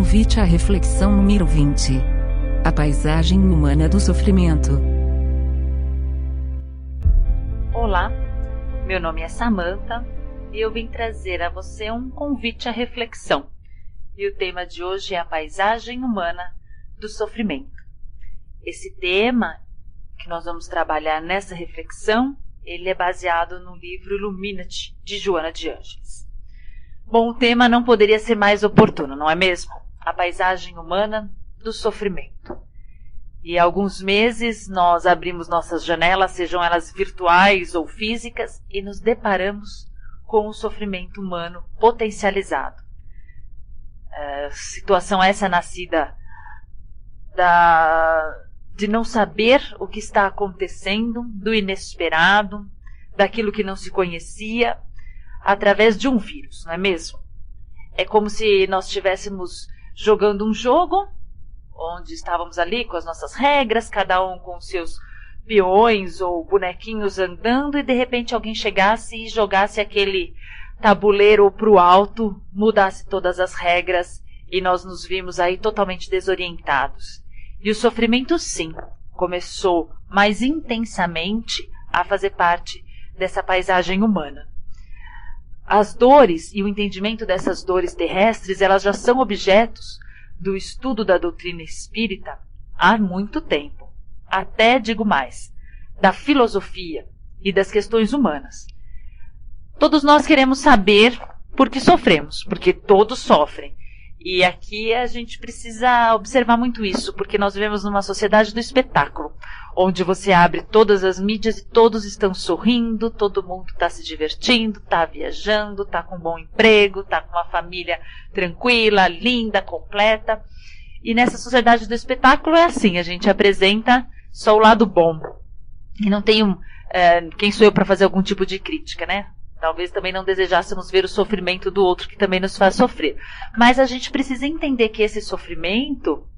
Convite à reflexão número 20. A paisagem humana do sofrimento. Olá, meu nome é Samantha e eu vim trazer a você um convite à reflexão. E o tema de hoje é a paisagem humana do sofrimento. Esse tema que nós vamos trabalhar nessa reflexão, ele é baseado no livro Illuminati, de Joana de Ângeles. Bom, o tema não poderia ser mais oportuno, não é mesmo? A paisagem humana do sofrimento. E há alguns meses nós abrimos nossas janelas, sejam elas virtuais ou físicas, e nos deparamos com o sofrimento humano potencializado. Situação essa nascida de não saber o que está acontecendo, do inesperado, daquilo que não se conhecia, através de um vírus, não é mesmo? É como se nós estivéssemos jogando um jogo, onde estávamos ali com as nossas regras, cada um com seus peões ou bonequinhos andando, e de repente alguém chegasse e jogasse aquele tabuleiro para o alto, mudasse todas as regras, e nós nos vimos aí totalmente desorientados. E o sofrimento, sim, começou mais intensamente a fazer parte dessa paisagem humana. As dores e o entendimento dessas dores terrestres, elas já são objetos do estudo da doutrina espírita há muito tempo. Até, digo mais, da filosofia e das questões humanas. Todos nós queremos saber por que sofremos, porque todos sofrem. E aqui a gente precisa observar muito isso, porque nós vivemos numa sociedade do espetáculo, onde você abre todas as mídias e todos estão sorrindo, todo mundo está se divertindo, está viajando, está com um bom emprego, está com uma família tranquila, linda, completa. E nessa sociedade do espetáculo é assim, a gente apresenta só o lado bom. E não tenho quem sou eu para fazer algum tipo de crítica, né? Talvez também não desejássemos ver o sofrimento do outro, que também nos faz sofrer. Mas a gente precisa entender que esse sofrimento,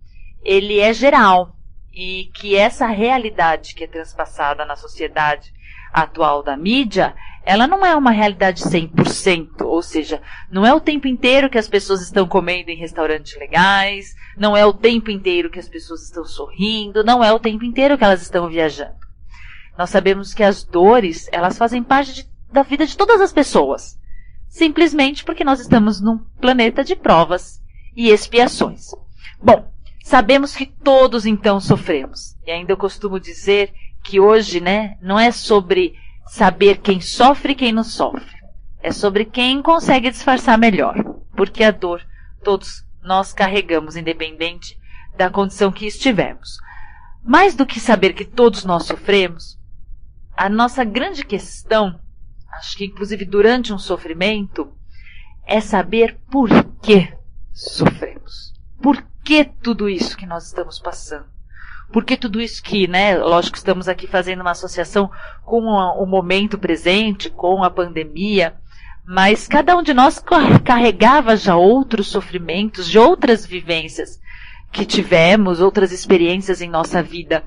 ele é geral. E que essa realidade que é transpassada na sociedade atual da mídia, ela não é uma realidade 100%. Ou seja, não é o tempo inteiro que as pessoas estão comendo em restaurantes legais, não é o tempo inteiro que as pessoas estão sorrindo, não é o tempo inteiro que elas estão viajando. Nós sabemos que as dores, elas fazem parte da vida de todas as pessoas, simplesmente porque nós estamos num planeta de provas e expiações. Bom, sabemos que todos então sofremos, e ainda eu costumo dizer que hoje, não é sobre saber quem sofre e quem não sofre, é sobre quem consegue disfarçar melhor, porque a dor todos nós carregamos, independente da condição que estivermos. Mais do que saber que todos nós sofremos, a nossa grande questão, acho que inclusive durante um sofrimento, é saber por que sofremos. Por que tudo isso que nós estamos passando? Por que tudo isso que, lógico, estamos aqui fazendo uma associação com o momento presente, com a pandemia, mas cada um de nós carregava já outros sofrimentos, de outras vivências que tivemos, outras experiências em nossa vida.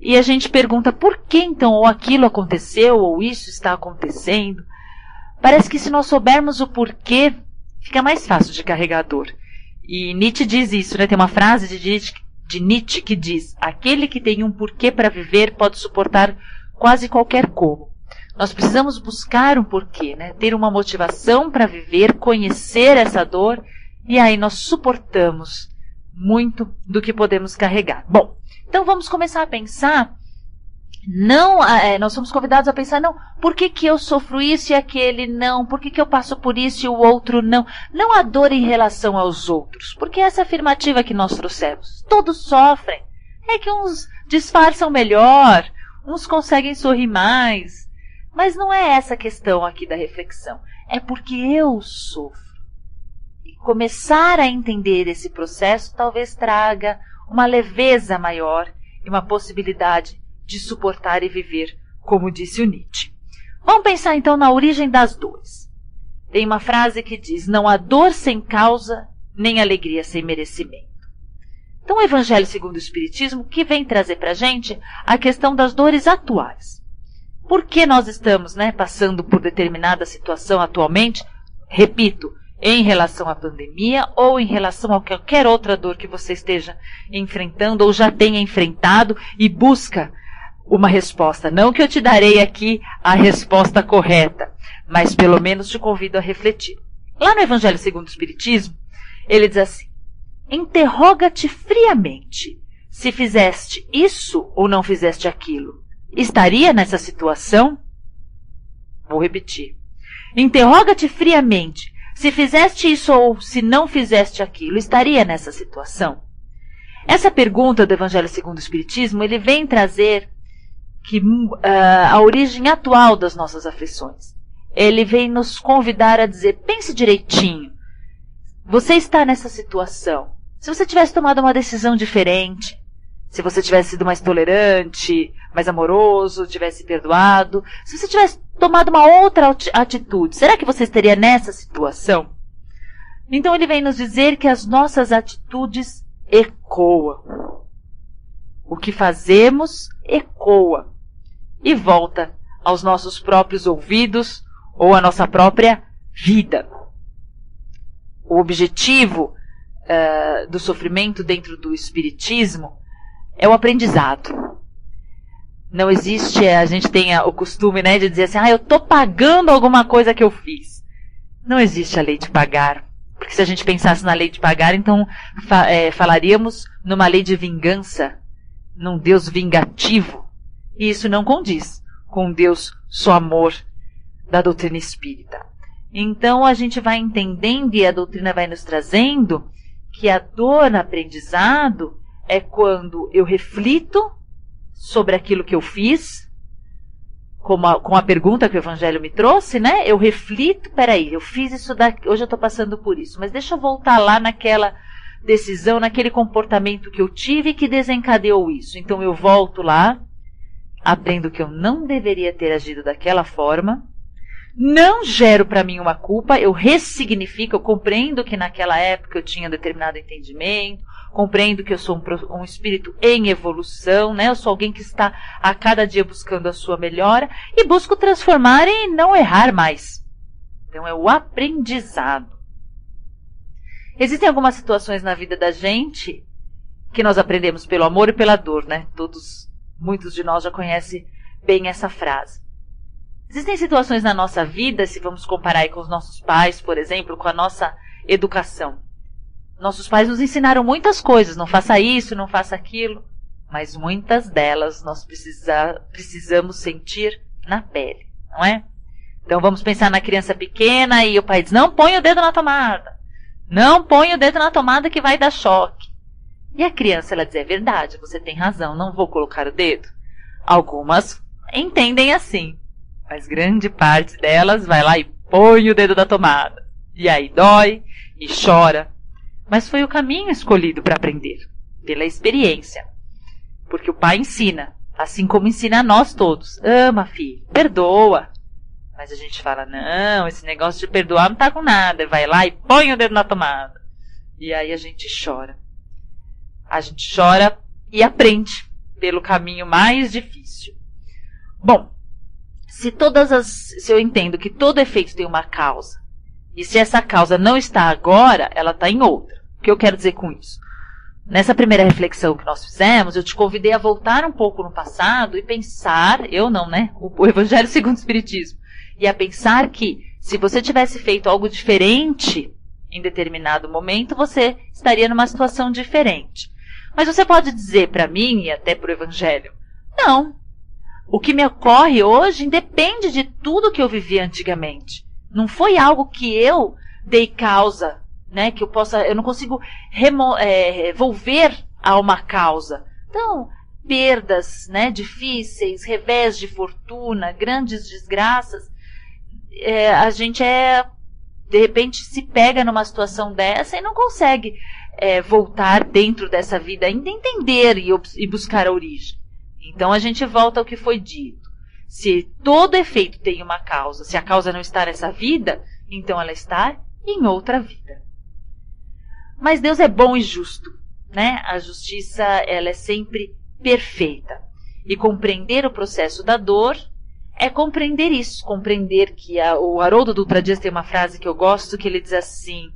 E a gente pergunta por que então ou aquilo aconteceu ou isso está acontecendo. Parece que se nós soubermos o porquê, fica mais fácil de carregar a dor. E Nietzsche diz isso, Tem uma frase de Nietzsche que diz: aquele que tem um porquê para viver pode suportar quase qualquer como. Nós precisamos buscar um porquê, ter uma motivação para viver, conhecer essa dor, e aí nós suportamos muito do que podemos carregar. Bom, então vamos começar a pensar, nós somos convidados a pensar, por que eu sofro isso e aquele não? Por que eu passo por isso e o outro não? Não a dor em relação aos outros, porque essa afirmativa que nós trouxemos, todos sofrem. É que uns disfarçam melhor, uns conseguem sorrir mais, mas não é essa a questão aqui da reflexão, é porque eu sofro. E começar a entender esse processo talvez traga uma leveza maior e uma possibilidade de suportar e viver, como disse o Nietzsche. Vamos pensar então na origem das dores. Tem uma frase que diz: não há dor sem causa, nem alegria sem merecimento. Então o Evangelho segundo o Espiritismo que vem trazer para a gente a questão das dores atuais. Por que nós estamos passando por determinada situação atualmente? Repito, em relação à pandemia ou em relação a qualquer outra dor que você esteja enfrentando ou já tenha enfrentado e busca uma resposta. Não que eu te darei aqui a resposta correta, mas pelo menos te convido a refletir. Lá no Evangelho segundo o Espiritismo, ele diz assim: interroga-te friamente se fizeste isso ou não fizeste aquilo. Estaria nessa situação? Vou repetir. Interroga-te friamente se fizeste isso ou se não fizeste aquilo. Estaria nessa situação? Essa pergunta do Evangelho segundo o Espiritismo, ele vem trazer a origem atual das nossas aflições. Ele vem nos convidar a dizer, pense direitinho. Você está nessa situação. Se você tivesse tomado uma decisão diferente, se você tivesse sido mais tolerante, mais amoroso, tivesse perdoado, se você tivesse tomado uma outra atitude, será que você estaria nessa situação? Então ele vem nos dizer que as nossas atitudes ecoam. O que fazemos ecoa e volta aos nossos próprios ouvidos ou à nossa própria vida. O objetivo do sofrimento dentro do Espiritismo é o aprendizado. Não existe, a gente tem o costume, né, de dizer assim, eu estou pagando alguma coisa que eu fiz. Não existe a lei de pagar. Porque se a gente pensasse na lei de pagar, então falaríamos numa lei de vingança, num Deus vingativo. E isso não condiz com o Deus só amor da doutrina espírita. Então a gente vai entendendo e a doutrina vai nos trazendo que a dor no aprendizado é quando eu reflito sobre aquilo que eu fiz, com a pergunta que o Evangelho me trouxe, né? Eu reflito, peraí, eu fiz isso daqui, hoje eu estou passando por isso, mas deixa eu voltar lá naquela decisão, naquele comportamento que eu tive que desencadeou isso. Então eu volto lá, aprendo que eu não deveria ter agido daquela forma, não gero para mim uma culpa, eu ressignifico, eu compreendo que naquela época eu tinha determinado entendimento, compreendo que eu sou um espírito em evolução, né? Eu sou alguém que está a cada dia buscando a sua melhora e busco transformar e não errar mais. Então é o aprendizado. Existem algumas situações na vida da gente que nós aprendemos pelo amor e pela dor, né? Muitos de nós já conhecem bem essa frase. Existem situações na nossa vida, se vamos comparar aí com os nossos pais, por exemplo, com a nossa educação. Nossos pais nos ensinaram muitas coisas, não faça isso, não faça aquilo, mas muitas delas nós precisamos sentir na pele, não é? Então vamos pensar na criança pequena e o pai diz, não põe o dedo na tomada, não põe o dedo na tomada que vai dar choque. E a criança, ela diz, é verdade, você tem razão, não vou colocar o dedo. Algumas entendem assim, mas grande parte delas vai lá e põe o dedo na tomada. E aí dói e chora. Mas foi o caminho escolhido para aprender, pela experiência. Porque o pai ensina, assim como ensina a nós todos. Ama, filho, perdoa. Mas a gente fala, não, esse negócio de perdoar não tá com nada. Vai lá e põe o dedo na tomada. E aí a gente chora. A gente chora e aprende pelo caminho mais difícil. Bom, se eu entendo que todo efeito tem uma causa, e se essa causa não está agora, ela está em outra. O que eu quero dizer com isso? Nessa primeira reflexão que nós fizemos, eu te convidei a voltar um pouco no passado e pensar, eu não, né? O Evangelho segundo o Espiritismo. E a pensar que, se você tivesse feito algo diferente em determinado momento, você estaria numa situação diferente. Mas você pode dizer para mim, e até para o Evangelho, não. O que me ocorre hoje independe de tudo que eu vivi antigamente. Não foi algo que eu dei causa, né? Que eu não consigo revolver a uma causa. Então, perdas, né, difíceis, revés de fortuna, grandes desgraças, a gente de repente se pega numa situação dessa e não consegue voltar dentro dessa vida, ainda entender e buscar a origem. Então a gente volta ao que foi dito. Se todo efeito tem uma causa, se a causa não está nessa vida, então ela está em outra vida. Mas Deus é bom e justo, né? A justiça, ela é sempre perfeita. E compreender o processo da dor é compreender isso, compreender que o Haroldo Dutra Dias tem uma frase que eu gosto, que ele diz assim: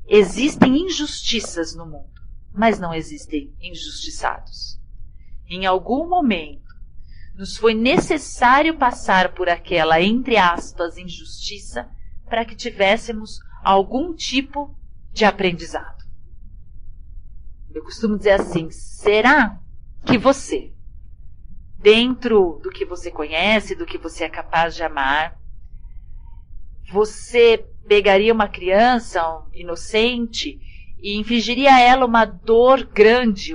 existem injustiças no mundo, mas não existem injustiçados. Em algum momento, nos foi necessário passar por aquela, entre aspas, injustiça, para que tivéssemos algum tipo de aprendizado. Eu costumo dizer assim: será que você, dentro do que você conhece, do que você é capaz de amar, você pegaria uma criança inocente e infligiria a ela uma dor grande,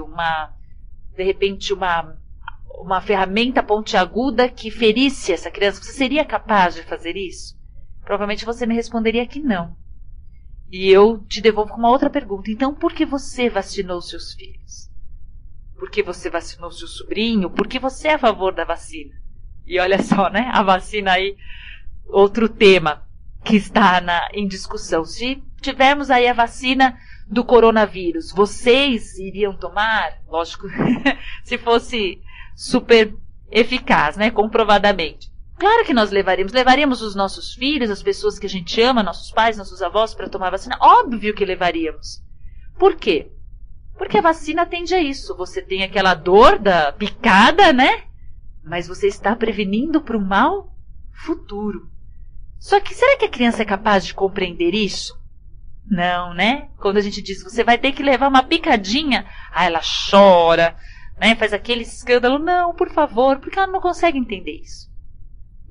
de repente uma ferramenta pontiaguda que ferisse essa criança? Você seria capaz de fazer isso? Provavelmente você me responderia que não. E eu te devolvo com uma outra pergunta. Então, por que você vacinou seus filhos? Por que você vacinou seu sobrinho? Por que você é a favor da vacina? E olha só, né? A vacina aí, outro tema que está em discussão. Se tivermos aí a vacina do coronavírus, vocês iriam tomar? Lógico, se fosse super eficaz, né? Comprovadamente. Claro que nós levaríamos os nossos filhos, as pessoas que a gente ama, nossos pais, nossos avós, para tomar vacina. Óbvio que levaríamos. Por quê? Porque a vacina tende a isso. Você tem aquela dor da picada, né? Mas você está prevenindo para um mal futuro. Só que será que a criança é capaz de compreender isso? Não, né? Quando a gente diz, você vai ter que levar uma picadinha, ela chora, né? Faz aquele escândalo. Não, por favor, porque ela não consegue entender isso.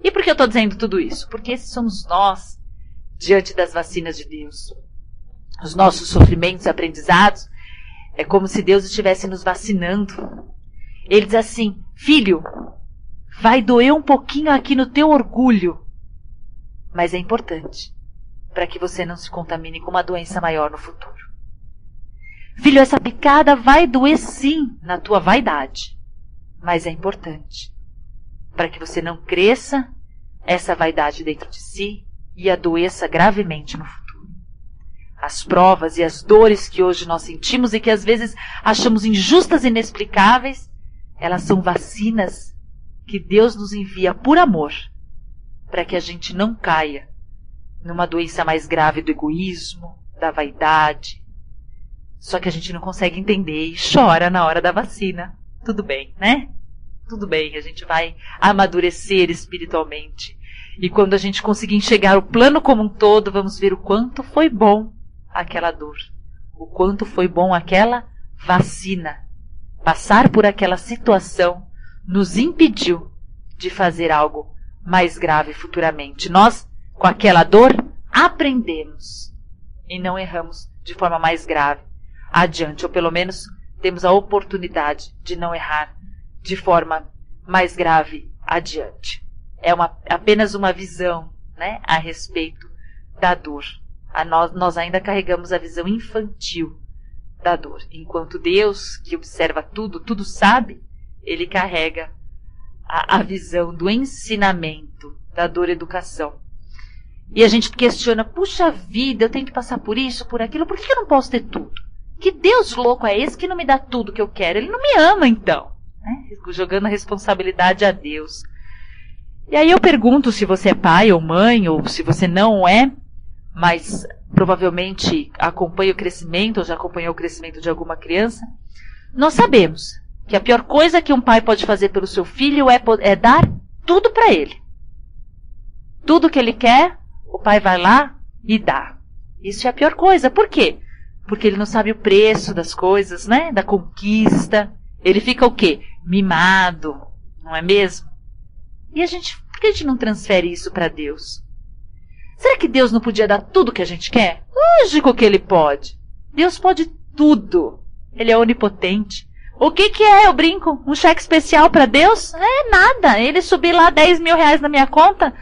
E por que eu estou dizendo tudo isso? Porque esses somos nós, diante das vacinas de Deus. Os nossos sofrimentos e aprendizados, é como se Deus estivesse nos vacinando. Ele diz assim: filho, vai doer um pouquinho aqui no teu orgulho, mas é importante, para que você não se contamine com uma doença maior no futuro. Filho, essa picada vai doer sim na tua vaidade, mas é importante, para que você não cresça essa vaidade dentro de si e adoeça gravemente no futuro. As provas e as dores que hoje nós sentimos e que às vezes achamos injustas e inexplicáveis, elas são vacinas que Deus nos envia por amor, para que a gente não caia numa doença mais grave do egoísmo, da vaidade. Só que a gente não consegue entender e chora na hora da vacina. Tudo bem, né? Tudo bem, a gente vai amadurecer espiritualmente. E quando a gente conseguir enxergar o plano como um todo, vamos ver o quanto foi bom aquela dor. O quanto foi bom aquela vacina. Passar por aquela situação nos impediu de fazer algo mais grave futuramente. Nós, com aquela dor, aprendemos e não erramos de forma mais grave adiante. Ou pelo menos temos a oportunidade de não errar de forma mais grave adiante. É apenas uma visão, né, a respeito da dor. Nós ainda carregamos a visão infantil da dor. Enquanto Deus, que observa tudo, tudo sabe, Ele carrega a visão do ensinamento, da dor educação. E a gente questiona: puxa vida, eu tenho que passar por isso, por aquilo, por que eu não posso ter tudo? Que Deus louco é esse que não me dá tudo que eu quero? Ele não me ama então, né? Jogando a responsabilidade a Deus. E aí eu pergunto se você é pai ou mãe, ou se você não é, mas provavelmente acompanha o crescimento, ou já acompanhou o crescimento de alguma criança. Nós sabemos que a pior coisa que um pai pode fazer pelo seu filho é dar tudo para ele. Tudo que ele quer, o pai vai lá e dá. Isso é a pior coisa. Por quê? Porque ele não sabe o preço das coisas, né? Da conquista. Ele fica o quê? Mimado, não é mesmo? E por que a gente não transfere isso para Deus? Será que Deus não podia dar tudo que a gente quer? Lógico que Ele pode. Deus pode tudo. Ele é onipotente. O que é, eu brinco, um cheque especial para Deus? É nada. Ele subir lá 10 mil reais na minha conta,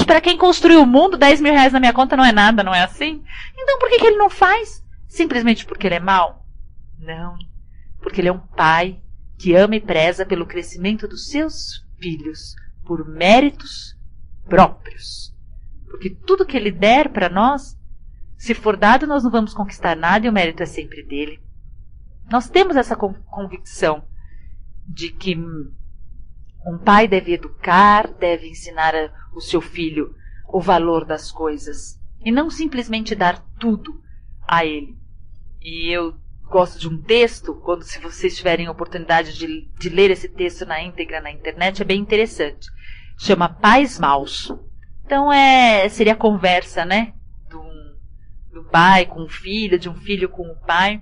para quem construiu o mundo, 10 mil reais na minha conta não é nada, não é assim? Então por que Ele não faz? Simplesmente porque Ele é mau? Não. Porque Ele é um pai que ama e preza pelo crescimento dos seus filhos, por méritos próprios. Porque tudo que Ele der para nós, se for dado, nós não vamos conquistar nada e o mérito é sempre dele. Nós temos essa convicção de que Um pai deve educar, deve ensinar o seu filho o valor das coisas e não simplesmente dar tudo a ele. E eu gosto de um texto, se vocês tiverem a oportunidade de ler esse texto na íntegra na internet, é bem interessante. Chama Pais Maus. Então seria a conversa, né? Do pai com o filho, de um filho com o pai.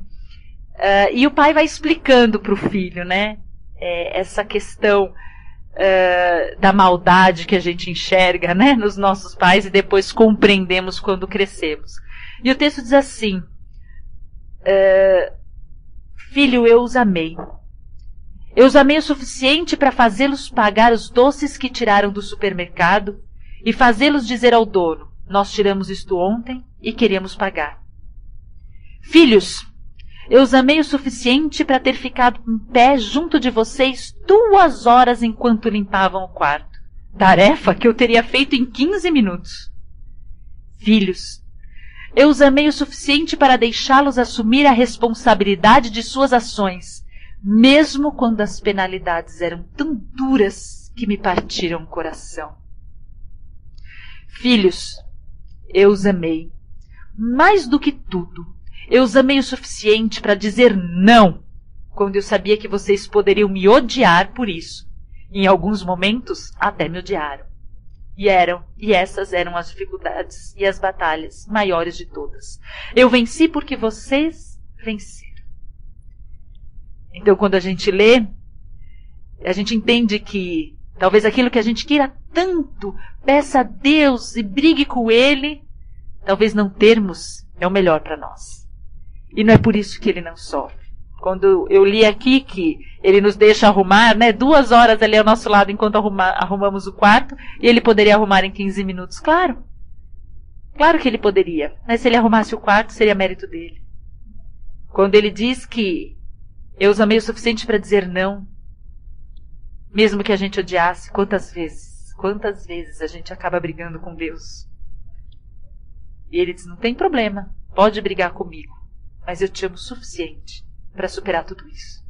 E o pai vai explicando para o filho, né? Essa questão da maldade que a gente enxerga, né, nos nossos pais e depois compreendemos quando crescemos. E o texto diz assim: filho, eu os amei. Eu os amei o suficiente para fazê-los pagar os doces que tiraram do supermercado e fazê-los dizer ao dono: nós tiramos isto ontem e queremos pagar. Filhos, eu os amei o suficiente para ter ficado em pé junto de vocês 2 horas enquanto limpavam o quarto. Tarefa que eu teria feito em 15 minutos. Filhos, eu os amei o suficiente para deixá-los assumir a responsabilidade de suas ações, mesmo quando as penalidades eram tão duras que me partiram o coração. Filhos, eu os amei. Mais do que tudo, eu os amei o suficiente para dizer não, quando eu sabia que vocês poderiam me odiar por isso. Em alguns momentos, até me odiaram. E essas eram as dificuldades e as batalhas maiores de todas. Eu venci porque vocês venceram. Então, quando a gente lê, a gente entende que talvez aquilo que a gente queira tanto, peça a Deus e brigue com Ele, talvez não termos é o melhor para nós. E não é por isso que Ele não sofre. Quando eu li aqui que Ele nos deixa arrumar, né, 2 horas ali ao nosso lado enquanto arrumamos o quarto, e Ele poderia arrumar em 15 minutos. Claro que Ele poderia, mas se Ele arrumasse o quarto, seria mérito dele. Quando Ele diz que eu os amei o suficiente para dizer não, mesmo que a gente odiasse, quantas vezes a gente acaba brigando com Deus? E Ele diz: não tem problema, pode brigar comigo, mas eu te amo o suficiente para superar tudo isso.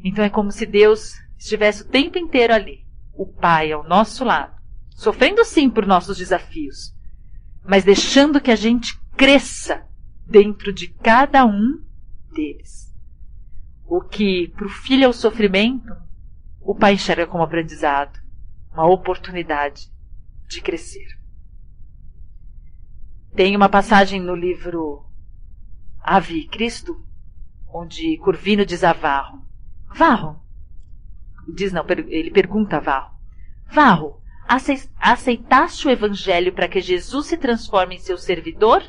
Então é como se Deus estivesse o tempo inteiro ali, o Pai ao nosso lado, sofrendo sim por nossos desafios, mas deixando que a gente cresça dentro de cada um deles. O que para o filho é o sofrimento, o Pai enxerga como aprendizado, uma oportunidade de crescer. Tem uma passagem no livro Ave e Cristo, onde Corvino diz a Varro: ele pergunta a Varro: Varro, aceitaste o Evangelho para que Jesus se transforme em seu servidor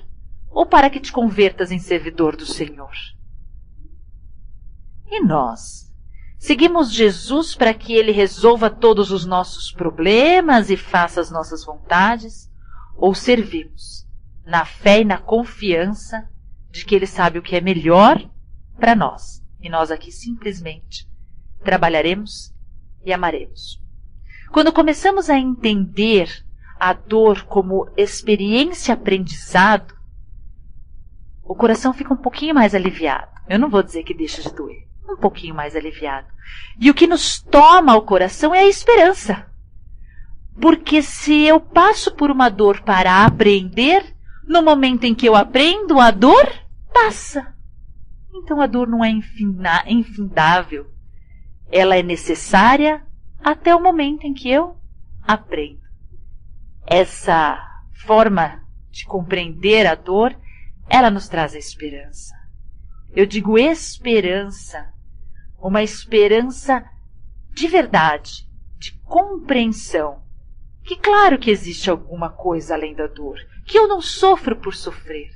ou para que te convertas em servidor do Senhor? E nós? Seguimos Jesus para que Ele resolva todos os nossos problemas e faça as nossas vontades? Ou servimos na fé e na confiança de que Ele sabe o que é melhor para nós, e nós aqui simplesmente trabalharemos e amaremos? Quando começamos a entender a dor como experiência aprendizado, o coração fica um pouquinho mais aliviado. Eu não vou dizer que deixa de doer, um pouquinho mais aliviado. E o que nos toma o coração é a esperança. Porque se eu passo por uma dor para aprender, no momento em que eu aprendo, a dor passa. Então a dor não é infindável. Ela é necessária até o momento em que eu aprendo. Essa forma de compreender a dor, ela nos traz a esperança. Eu digo esperança, uma esperança de verdade, de compreensão. Que claro que existe alguma coisa além da dor, que eu não sofro por sofrer.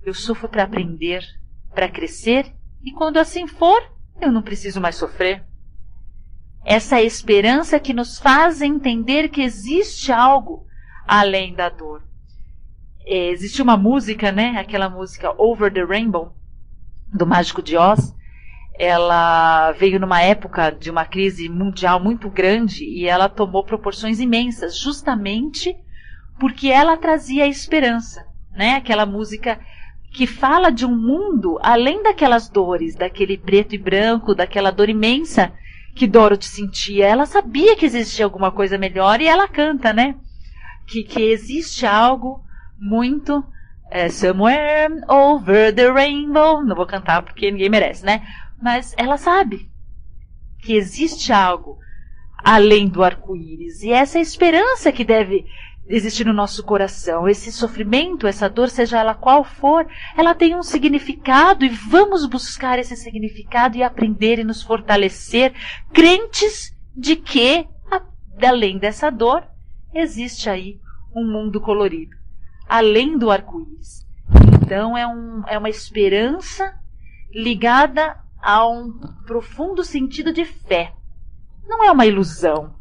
Eu sofro para aprender, para crescer, e quando assim for, eu não preciso mais sofrer. Essa esperança que nos faz entender que existe algo além da dor. Existe uma música, né? Aquela música Over the Rainbow, do Mágico de Oz. Ela veio numa época de uma crise mundial muito grande e ela tomou proporções imensas, justamente porque ela trazia a esperança, né? Aquela música que fala de um mundo além daquelas dores, daquele preto e branco, daquela dor imensa que Dorothy sentia. Ela sabia que existia alguma coisa melhor e ela canta, né? Que existe algo muito... somewhere over the rainbow. Não vou cantar porque ninguém merece, né? Mas ela sabe que existe algo além do arco-íris. E essa é a esperança que deve existir no nosso coração. Esse sofrimento, essa dor, seja ela qual for, ela tem um significado e vamos buscar esse significado e aprender e nos fortalecer, crentes de que, além dessa dor, existe aí um mundo colorido, além do arco-íris. Então é uma esperança ligada a um profundo sentido de fé. Não é uma ilusão.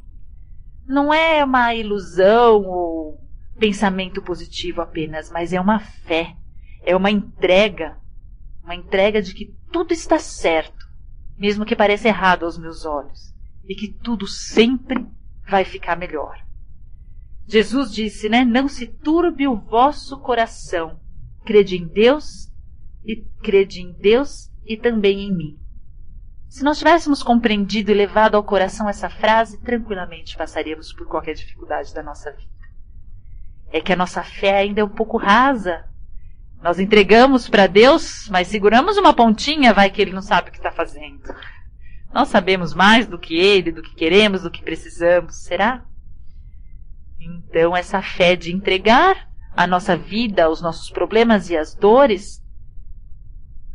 Não é uma ilusão ou pensamento positivo apenas, mas é uma fé. É uma entrega de que tudo está certo, mesmo que pareça errado aos meus olhos, e que tudo sempre vai ficar melhor. Jesus disse, né? Não se turbe o vosso coração. Crede em Deus e também em mim. Se nós tivéssemos compreendido e levado ao coração essa frase, tranquilamente passaríamos por qualquer dificuldade da nossa vida. É que a nossa fé ainda é um pouco rasa. Nós entregamos para Deus, mas seguramos uma pontinha, vai que Ele não sabe o que está fazendo. Nós sabemos mais do que Ele, do que queremos, do que precisamos. Será? Então, essa fé de entregar a nossa vida, os nossos problemas e as dores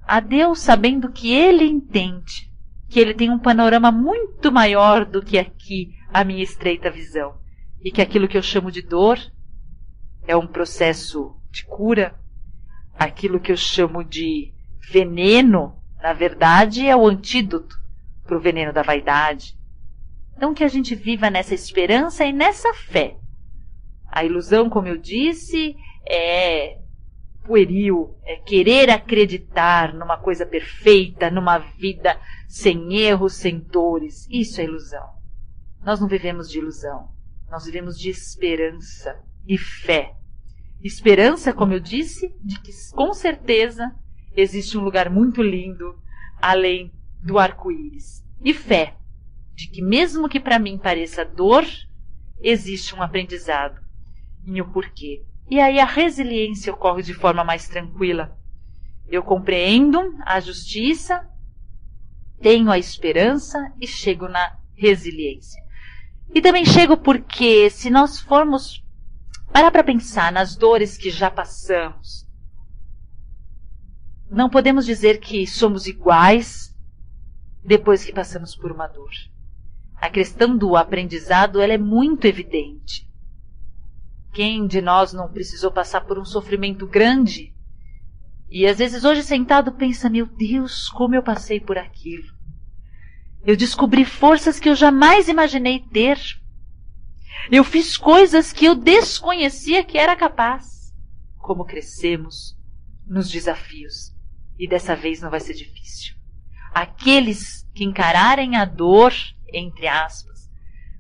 a Deus, sabendo que Ele entende, que Ele tem um panorama muito maior do que aqui a minha estreita visão, e que aquilo que eu chamo de dor é um processo de cura, aquilo que eu chamo de veneno, na verdade, é o antídoto para o veneno da vaidade. Então, que a gente viva nessa esperança e nessa fé. A ilusão, como eu disse, é pueril, é querer acreditar numa coisa perfeita, numa vida sem erros, sem dores. Isso é ilusão. Nós não vivemos de ilusão, nós vivemos de esperança e fé. Esperança, como eu disse, de que com certeza existe um lugar muito lindo além do arco-íris. E fé, de que mesmo que para mim pareça dor, existe um aprendizado e o porquê. E aí a resiliência ocorre de forma mais tranquila. Eu compreendo a justiça, tenho a esperança e chego na resiliência. E também chego porque, se nós formos parar para pensar nas dores que já passamos, não podemos dizer que somos iguais depois que passamos por uma dor. A questão do aprendizado, ela é muito evidente. Quem de nós não precisou passar por um sofrimento grande? E às vezes hoje sentado pensa, meu Deus, como eu passei por aquilo. Eu descobri forças que eu jamais imaginei ter. Eu fiz coisas que eu desconhecia que era capaz. Como crescemos nos desafios. E dessa vez não vai ser difícil. Aqueles que encararem a dor, entre aspas,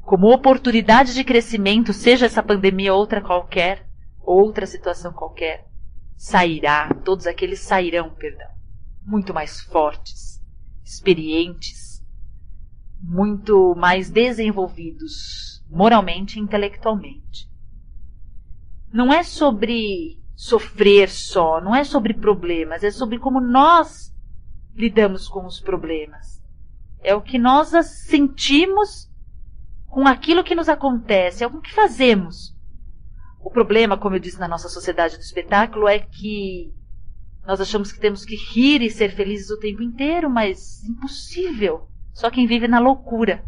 como oportunidade de crescimento, seja essa pandemia ou outra situação qualquer, todos aqueles sairão, muito mais fortes, experientes, muito mais desenvolvidos, moralmente e intelectualmente. Não é sobre sofrer só, não é sobre problemas, é sobre como nós lidamos com os problemas. É o que nós sentimos com aquilo que nos acontece, é o que fazemos. O problema, como eu disse na nossa sociedade do espetáculo, é que nós achamos que temos que rir e ser felizes o tempo inteiro, mas impossível. Só quem vive na loucura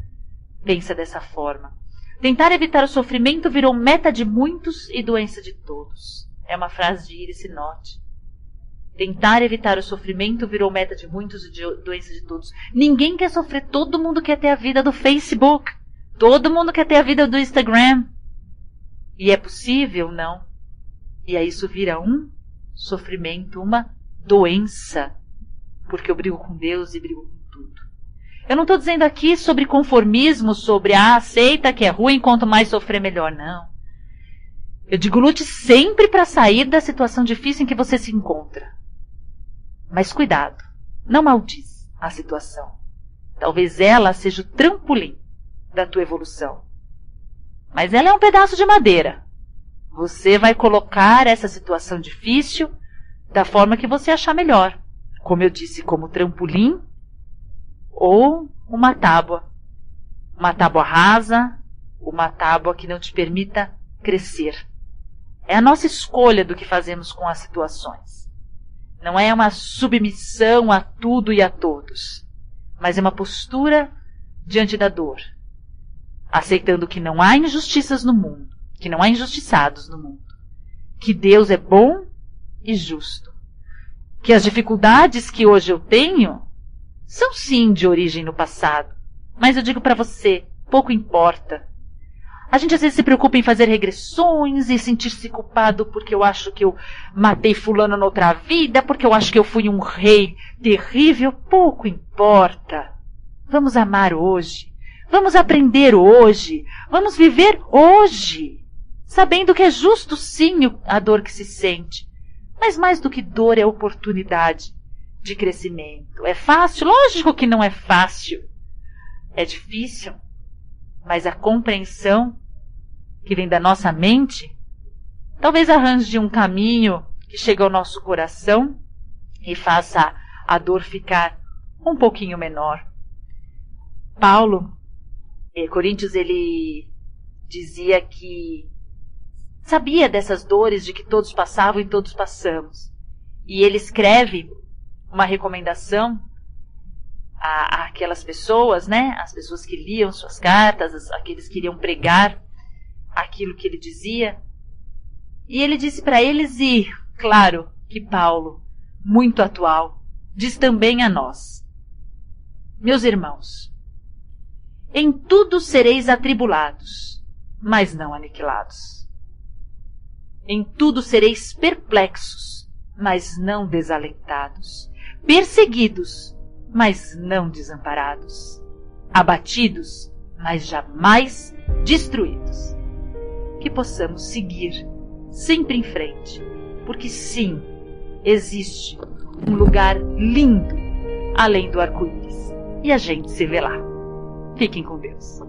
pensa dessa forma. Tentar evitar o sofrimento virou meta de muitos e doença de todos. É uma frase de Iris Sinotti. Tentar evitar o sofrimento virou meta de muitos e doença de todos. Ninguém quer sofrer, todo mundo quer ter a vida do Facebook. Todo mundo quer ter a vida do Instagram. E é possível? Não. E aí isso vira um sofrimento, uma doença. Porque eu brigo com Deus e brigo com tudo. Eu não estou dizendo aqui sobre conformismo, sobre aceita que é ruim, quanto mais sofrer melhor. Não. Eu digo, lute sempre para sair da situação difícil em que você se encontra. Mas cuidado, não maldiz a situação. Talvez ela seja o trampolim da tua evolução. Mas ela é um pedaço de madeira. Você vai colocar essa situação difícil da forma que você achar melhor. Como eu disse, como trampolim ou uma tábua. Uma tábua rasa, uma tábua que não te permita crescer. É a nossa escolha do que fazemos com as situações. Não é uma submissão a tudo e a todos, mas é uma postura diante da dor, aceitando que não há injustiças no mundo, que não há injustiçados no mundo, que Deus é bom e justo, que as dificuldades que hoje eu tenho são sim de origem no passado, mas eu digo para você, pouco importa. A gente às vezes se preocupa em fazer regressões e sentir-se culpado porque eu acho que eu matei fulano noutra vida, porque eu acho que eu fui um rei terrível. Pouco importa. Vamos amar hoje. Vamos aprender hoje. Vamos viver hoje. Sabendo que é justo sim a dor que se sente. Mas mais do que dor é oportunidade de crescimento. É fácil? Lógico que não é fácil. É difícil. Mas a compreensão que vem da nossa mente, talvez arranje um caminho que chegue ao nosso coração e faça a dor ficar um pouquinho menor. Paulo, Coríntios, ele dizia que sabia dessas dores de que todos passavam e todos passamos. E ele escreve uma recomendação àquelas pessoas, né? As pessoas que liam suas cartas, aqueles que iriam pregar aquilo que ele dizia. E ele disse para eles, e claro que Paulo, muito atual, diz também a nós: meus irmãos, em tudo sereis atribulados, mas não aniquilados. Em tudo sereis perplexos, mas não desalentados. Perseguidos, mas não desamparados. Abatidos, mas jamais destruídos. Que possamos seguir sempre em frente, porque sim, existe um lugar lindo além do arco-íris, e a gente se vê lá. Fiquem com Deus.